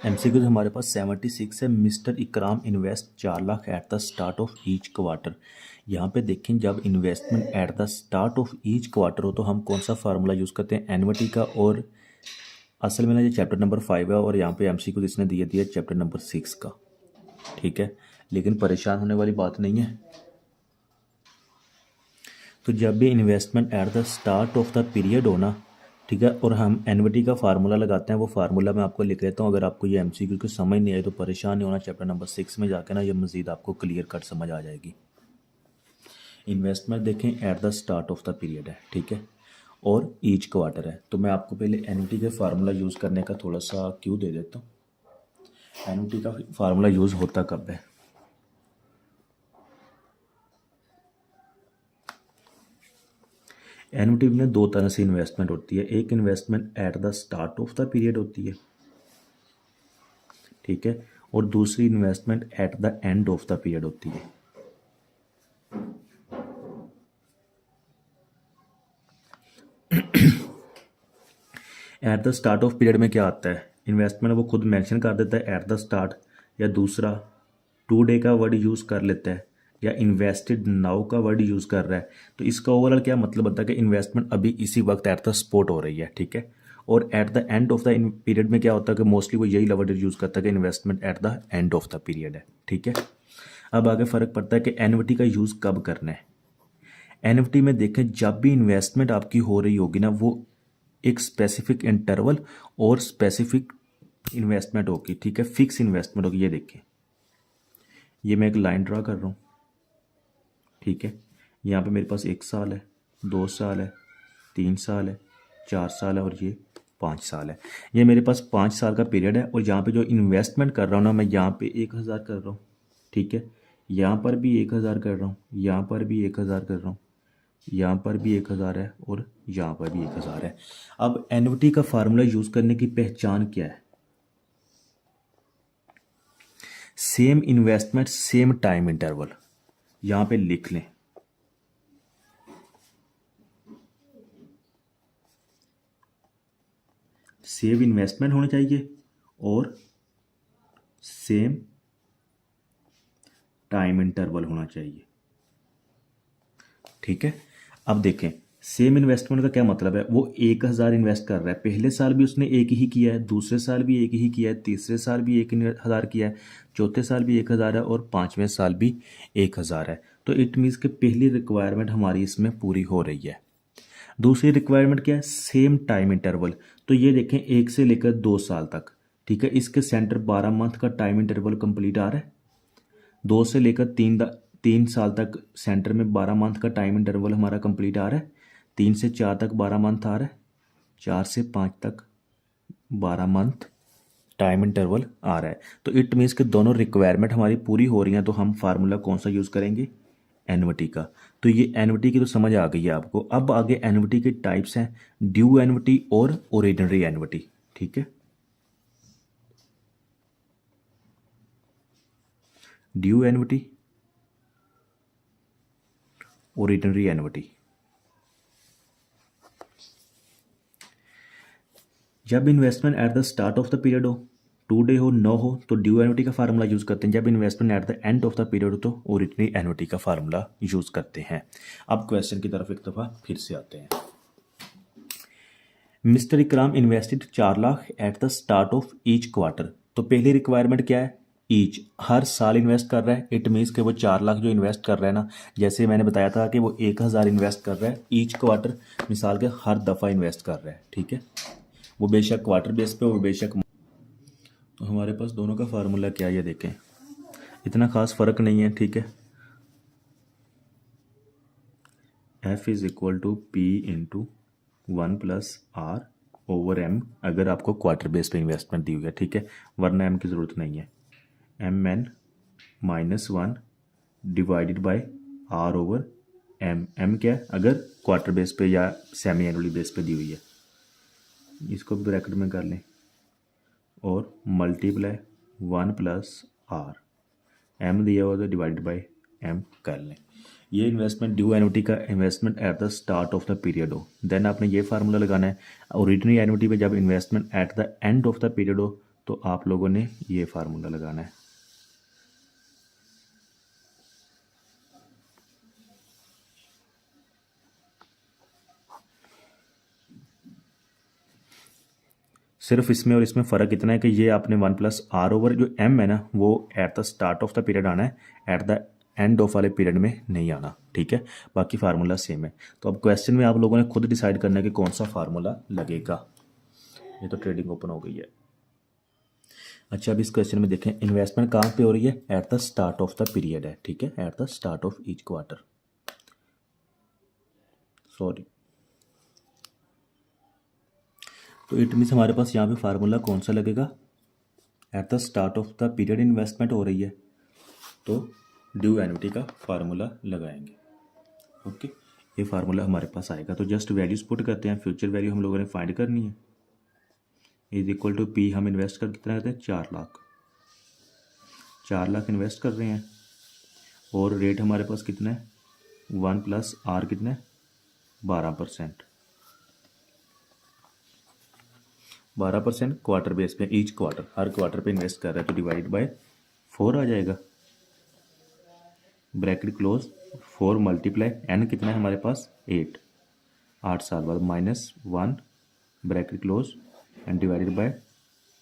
MCQ हमारे पास 76 है। Mister Ikram invest 4 lakh eight the start of each quarter. यहाँ पे देखें, जब investment at the start of each quarter हो तो हम कौन सा फार्मूला यूज़ करते हैं, एनविटी का। और असल में ना ये चैप्टर नंबर 5 है और यहाँ पे एमसीक्यू इसने दिया दिया चैप्टर नंबर 6 का। ठीक है, लेकिन परेशान होने वाली बात नहीं है। तो जब भी investment at the start of the period हो ना, ठीक है, और हम एनविटी का फार्मूला लगाते हैं, वो फार्मूला मैं आपको लिख लेता हूँ। अगर आपको ये एमसीक्यू की समझ नहीं आई तो परेशान नहीं होना, चैप्टर नंबर 6 में जाकर ना ये मज़ीद आपको क्लियर कट समझ आ जाएगी। इन्वेस्टमेंट देखें eight the start of the period है, ठीक है, और ईच क्वार्टर है। तो मैं आपको पहले एनविटी के फार्मूला यूज़ करने का थोड़ा सा क्यों दे देता हूँ। एनविटी का फार्मूला यूज़ होता कब है, एनविटी में दो तरह से इन्वेस्टमेंट होती है। एक investment at the start of the period होती है, ठीक है, और दूसरी investment at the end of the period होती है। Eight the start of period में क्या आता है, इन्वेस्टमेंट वो खुद मेंशन कर देता है एट द स्टार्ट, या दूसरा 2 डे का वर्ड यूज़ कर लेता है, या इन्वेस्टेड नाउ का वर्ड यूज़ कर रहा है। तो इसका ओवरऑल क्या मतलब बनता है कि इन्वेस्टमेंट अभी इसी वक्त एट द स्पॉट हो रही है, ठीक है। और at the end of the period में क्या होता है कि मोस्टली वो यही वर्ड यूज़ करता है कि investment at the end of the period है, ठीक है। अब आगे फ़र्क पड़ता है कि एनविटी का यूज़ कब करना है। एनविटी में देखें, जब भी इन्वेस्टमेंट आपकी हो रही होगी ना, वो एक स्पेसिफिक इंटरवल और स्पेसिफिक इन्वेस्टमेंट होगी, ठीक है, फिक्स इन्वेस्टमेंट होगी। ये देखें, ये मैं एक लाइन ड्रा कर रहा हूँ, ठीक है। यहाँ पे मेरे पास 1 साल है, 2 साल है, 3 साल है, 4 साल है और ये 5 साल है। ये मेरे पास 5 साल का पीरियड है। और यहाँ पे जो इन्वेस्टमेंट कर रहा हूँ ना, मैं यहाँ पे 1000 कर रहा हूँ, ठीक है, यहाँ पर भी 1000 कर रहा हूँ, यहाँ पर भी 1000 कर रहा हूँ, यहाँ पर भी 1000 है और यहाँ पर भी 1000 है। अब एनविटी का फार्मूला यूज़ करने की पहचान क्या है, same investment same time interval, यहाँ पे लिख लें। सेम इन्वेस्टमेंट होना चाहिए और सेम टाइम इंटरवल होना चाहिए, ठीक है। अब देखें, सेम इन्वेस्टमेंट का क्या मतलब है, वो 1000 इन्वेस्ट कर रहा है, पहले साल भी उसने एक ही किया है, दूसरे साल भी एक ही किया है, तीसरे साल भी 1000 किया है, चौथे साल भी 1000 है और 5वें साल भी 1000 है। तो इट मीन्स कि पहली रिक्वायरमेंट हमारी इसमें पूरी हो रही है। दूसरी रिक्वायरमेंट क्या है, सेम टाइम इंटरवल। तो ये देखें, 1 से लेकर 2 साल तक, ठीक है, इसके सेंटर 12 मंथ का टाइम इंटरवल कंप्लीट आ रहा है। 2 से लेकर 3 साल तक सेंटर में 12 मंथ का टाइम इंटरवल हमारा कंप्लीट आ रहा है। 3 से 4 तक 12 मंथ आ रहा है, 4 से 5 तक 12 मंथ टाइम इंटरवल आ रहा है। तो इट मीन्स कि दोनों रिक्वायरमेंट हमारी पूरी हो रही हैं। तो हम फार्मूला कौन सा यूज़ करेंगे, एनविटी का। तो ये एनविटी की तो समझ आ गई है आपको। अब आगे एनविटी के टाइप्स हैं, ड्यू एनविटी और ऑर्डिनरी एनविटी, ठीक है। Due annuity, ordinary annuity. जब investment at the start of the period हो, 2 डे हो, 9 हो, तो ड्यू एनविटी का फार्मूला यूज़ करते हैं। जब investment at the end of the period हो तो ऑर्डिनरी एनविटी का फार्मूला यूज़ करते हैं। अब क्वेश्चन की तरफ एक दफ़ा फिर से आते हैं। Mister Ikram invested 4 lakh eight the start of each quarter. तो पहली रिक्वायरमेंट क्या है, ईच, हर साल इन्वेस्ट कर रहा है। इट मीन्स कि वो 4 लाख जो इन्वेस्ट कर रहा है ना, जैसे मैंने बताया था कि वो 1000 इन्वेस्ट कर रहा है ईच क्वार्टर, मिसाल के हर दफ़ा इन्वेस्ट कर रहा है, ठीक है। वो बेशक क्वार्टर बेस पे, वो बेशक। तो हमारे पास दोनों का फार्मूला क्या है, ये देखें, इतना खास फ़र्क नहीं है, ठीक है। F is equal to P into 1+R/M, अगर आपको क्वार्टर बेस पे इन्वेस्टमेंट दी हुई है, ठीक है, वरना M की ज़रूरत नहीं है। MN-1 divided by R/M। M क्या है, अगर क्वार्टर बेस पे या सेमी एनुअली बेस पे दी हुई है, इसको भी ब्रैकेट में कर लें, और मल्टीप्लाई 1+R, M दिया हुआ तो डिवाइडेड बाय M कर लें। ये इन्वेस्टमेंट ड्यू एनुटी का investment at the start of the period हो। देन आपने ये फार्मूला लगाना है। ओरिजिनरी एनुटी पे जब investment at the end of the period हो तो आप लोगों ने ये फार्मूला लगाना है। सिर्फ इसमें और इसमें फ़र्क इतना है कि ये आपने 1+r/, जो m है ना वो eight the start of the period आना है, एट द एंड ऑफ वाले पीरियड में नहीं आना, ठीक है। बाकी फार्मूला सेम है। तो अब क्वेश्चन में आप लोगों ने खुद डिसाइड करना है कि कौन सा फार्मूला लगेगा। ये तो ट्रेडिंग ओपन हो गई है। अच्छा, अब इस क्वेश्चन में देखें, इन्वेस्टमेंट कहाँ पे हो रही है? Eight the start of the period है, ठीक है, eight the start of each quarter. Sorry, तो इट मीन्स हमारे पास यहाँ पे फार्मूला कौन सा लगेगा? Eight the start of the period investment हो रही है, तो ड्यू एन्युटी का फार्मूला लगाएंगे। ओके, ये फार्मूला हमारे पास आएगा। तो जस्ट वैल्यूज पुट करते हैं। फ्यूचर वैल्यू हम लोगों ने फाइंड करनी है, इज इक्वल टू पी। हम इन्वेस्ट कर कितना करते हैं? 4 लाख। 4 लाख इन्वेस्ट कर रहे हैं और रेट हमारे पास कितना है? 1+r कितना है? 12%। 12% क्वार्टर बेस पे, ईच क्वार्टर, हर क्वार्टर पे इन्वेस्ट कर रहा है, तो डिवाइड बाय 4 आ जाएगा। ब्रैकेट क्लोज, 4 मल्टीप्लाई n कितना है हमारे पास? 8 साल बाद, -1 bracket close and divided by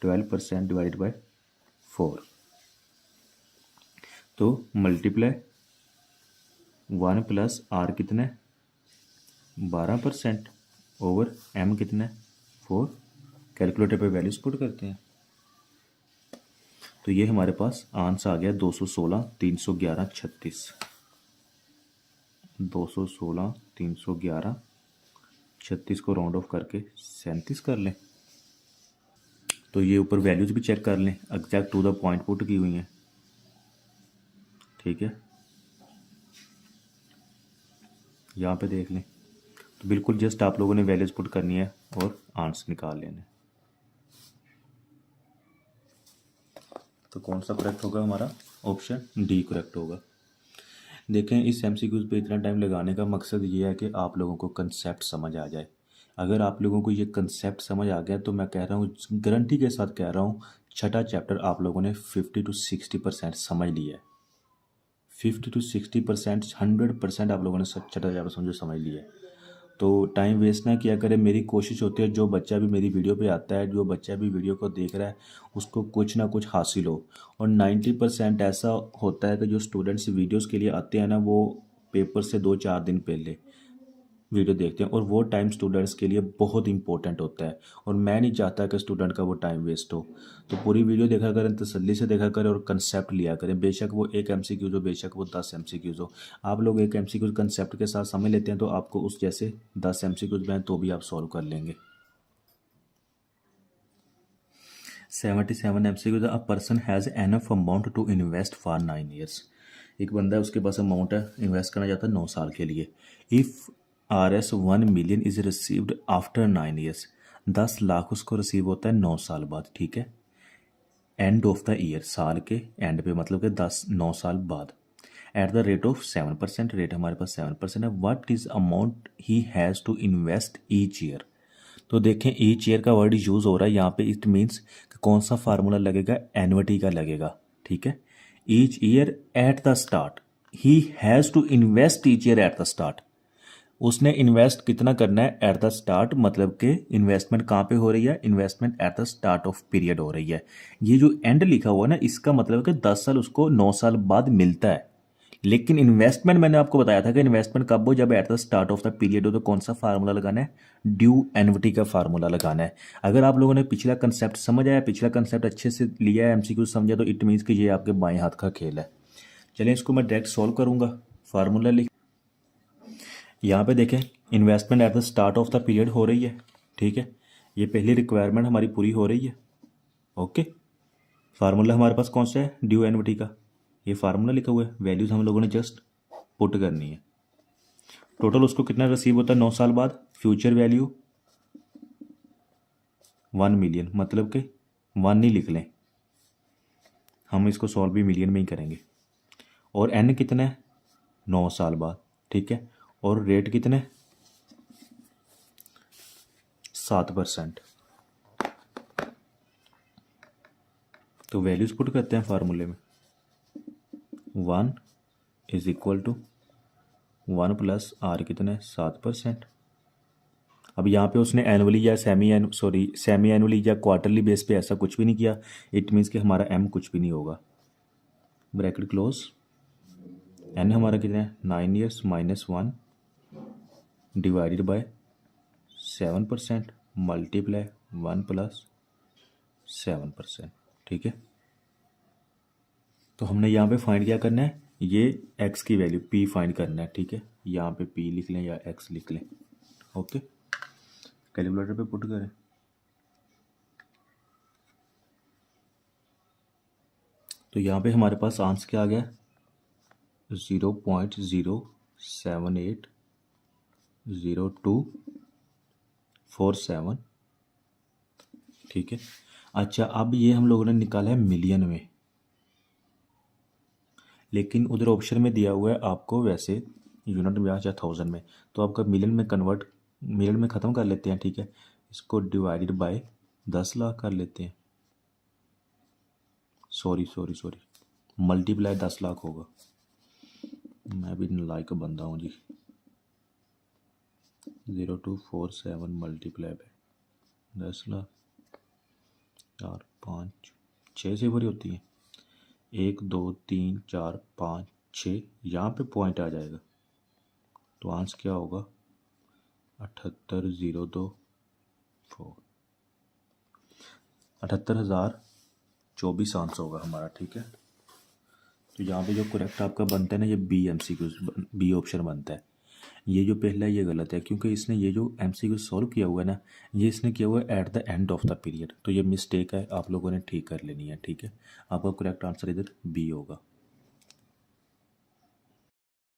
12% divided by 4। तो मल्टीप्लाई 1+r कितना है? 12% ओवर m कितना है? 4। कैलकुलेटर पे वैल्यूज पुट करते हैं, तो ये हमारे पास आंसर आ गया 216, 311, 36। 216, 311, 36 को राउंड ऑफ करके 37 कर लें। तो ये ऊपर वैल्यूज भी चेक कर लें, exact to the point put की हुई हैं, ठीक है। यहाँ पे देख लें, तो बिल्कुल जस्ट आप लोगों ने वैल्यूज पुट करनी है और आंसर निकाल लेने। तो कौन सा करेक्ट होगा हमारा? ऑप्शन डी करेक्ट होगा। देखें, इस एमसीक्यूज पे इतना टाइम लगाने का मकसद ये है कि आप लोगों को कंसेप्ट समझ आ जाए। अगर आप लोगों को ये कंसेप्ट समझ आ गया तो मैं कह रहा हूँ, गारंटी के साथ कह रहा हूँ, छठा चैप्टर आप लोगों ने 50 to 60% समझ लिया है। 50 to 60%, 100% आप लोगों ने छठा चैप्टर समझ लिया है। तो टाइम वेस्ट ना किया करें। मेरी कोशिश होती है जो बच्चा भी मेरी वीडियो पे आता है, जो बच्चा भी वीडियो को देख रहा है, उसको कुछ ना कुछ हासिल हो। और 90% ऐसा होता है कि जो स्टूडेंट्स वीडियोस के लिए आते हैं ना, वो पेपर से 2-4 दिन पहले वीडियो देखते हैं, और वो टाइम स्टूडेंट्स के लिए बहुत इंपॉर्टेंट होता है। और मैं नहीं चाहता कि स्टूडेंट का वो टाइम वेस्ट हो। तो पूरी वीडियो देखा करें, तसल्ली से देखा करें और कंसेप्ट लिया करें। बेशक वो 1 MCQ हो, बेशक वो 10 MCQ हो। आप लोग 1 MCQ कंसेप्ट के साथ समझ लेते हैं तो आपको उस जैसे 10 MCQ में तो भी आप सॉल्व कर लेंगे। 77 MCQ, a person has enough amount to invest for 9 years. एक बंदा है, उसके पास अमाउंट है, इन्वेस्ट करना चाहता है 9 साल के लिए। If RS 1 million is received after 9 years, 10 lakh उसको रिसीव होता है 9 साल बाद, ठीक है। एंड ऑफ द ईयर, साल के एंड पे, मतलब कि 9 साल बाद। At the rate of 7%, rate हमारे पास 7% है। What is amount he has to invest each year. तो देखें, ईच ईयर का वर्ड यूज़ हो रहा है यहाँ पे। इट मीन्स कौन सा फार्मूला लगेगा? एन्युटी का लगेगा, ठीक है। Each year at the start, he has to invest each year at the start. उसने इन्वेस्ट कितना करना है? एट द स्टार्ट, मतलब कि इन्वेस्टमेंट कहाँ पे हो रही है? Investment at the start of period हो रही है। ये जो एंड लिखा हुआ है ना, इसका मतलब है कि 10 साल उसको 9 साल बाद मिलता है। लेकिन इन्वेस्टमेंट मैंने आपको बताया था कि इन्वेस्टमेंट कब हो? जब eight the start of the period हो। तो कौन सा फार्मूला लगाना है? ड्यू एन्युटी का फार्मूला लगाना है। अगर आप लोगों ने पिछला कंसेप्ट समझ आया, पिछला कंसेप्ट अच्छे से लिया है, MCQ समझा, तो इट मीन्स कि ये आपके बाएं हाथ का खेल है। चलिए इसको मैं डायरेक्ट सॉल्व करूंगा। फार्मूला लिख, यहाँ पे देखें, investment at the start of the period हो रही है, ठीक है। ये पहली रिक्वायरमेंट हमारी पूरी हो रही है, ओके। फार्मूला हमारे पास कौन सा है? ड्यू एन्युटी का। ये फार्मूला लिखा हुआ है, वैल्यूज हम लोगों ने जस्ट पुट करनी है। टोटल उसको कितना रिसीव होता है 9 साल बाद? फ्यूचर वैल्यू 1 मिलियन, मतलब कि 1 नहीं लिख लें, हम इसको सॉल्व भी मिलियन में ही करेंगे। और एन कितना है? 9 साल बाद, ठीक है। और रेट कितना है? 7%। तो वैल्यूज़ पुट करते हैं फार्मूले में। 1 is equal to 1 plus R कितना है 7%। अब यहाँ पे उसने एनुअली या सेमी एनुअली या क्वार्टरली बेस पे ऐसा कुछ भी नहीं किया। इट मीन्स कि हमारा एम कुछ भी नहीं होगा। Bracket close. एन हमारा कितना है 9 years minus 1 divided by 7% multiply 1 plus 7%। ठीक है, तो हमने यहाँ पे फाइंड क्या करना है, ये x की वैल्यू p फाइंड करना है। ठीक है, यहाँ पे p लिख लें या x लिख लें। ओके, कैलकुलेटर पे पुट करें। तो यहाँ पे हमारे पास आंसर क्या आ गया 0.0780247। ठीक है, अच्छा अब ये हम लोगों ने निकाला है मिलियन में, लेकिन उधर ऑप्शन में दिया हुआ है आपको वैसे यूनिट में या 1000 में, तो आपका मिलियन में ख़त्म कर लेते हैं। ठीक है, इसको डिवाइडेड बाय 10 लाख कर लेते हैं। सॉरी मल्टीप्लाई 10 लाख होगा। मैं भी नालायक बंदा हूँ जी। 0247 मल्टीप्लाई बाय 10 लाख, 4 5 6 से भरी होती है, 1 2 3 4 5 6, यहाँ पे पॉइंट आ जाएगा। तो आंसर क्या होगा 78024, 78,024 आंसर होगा हमारा। ठीक है, तो यहाँ पे जो करेक्ट आपका बनता है ना, ये बी ऑप्शन बनता है। ये जो पहला है ये गलत है, क्योंकि इसने ये जो MCQ सॉल्व किया हुआ है ना, ये इसने किया हुआ है at the end of the period, तो ये मिस्टेक है, आप लोगों ने ठीक कर लेनी है। ठीक है, आपका करेक्ट आंसर इधर बी होगा।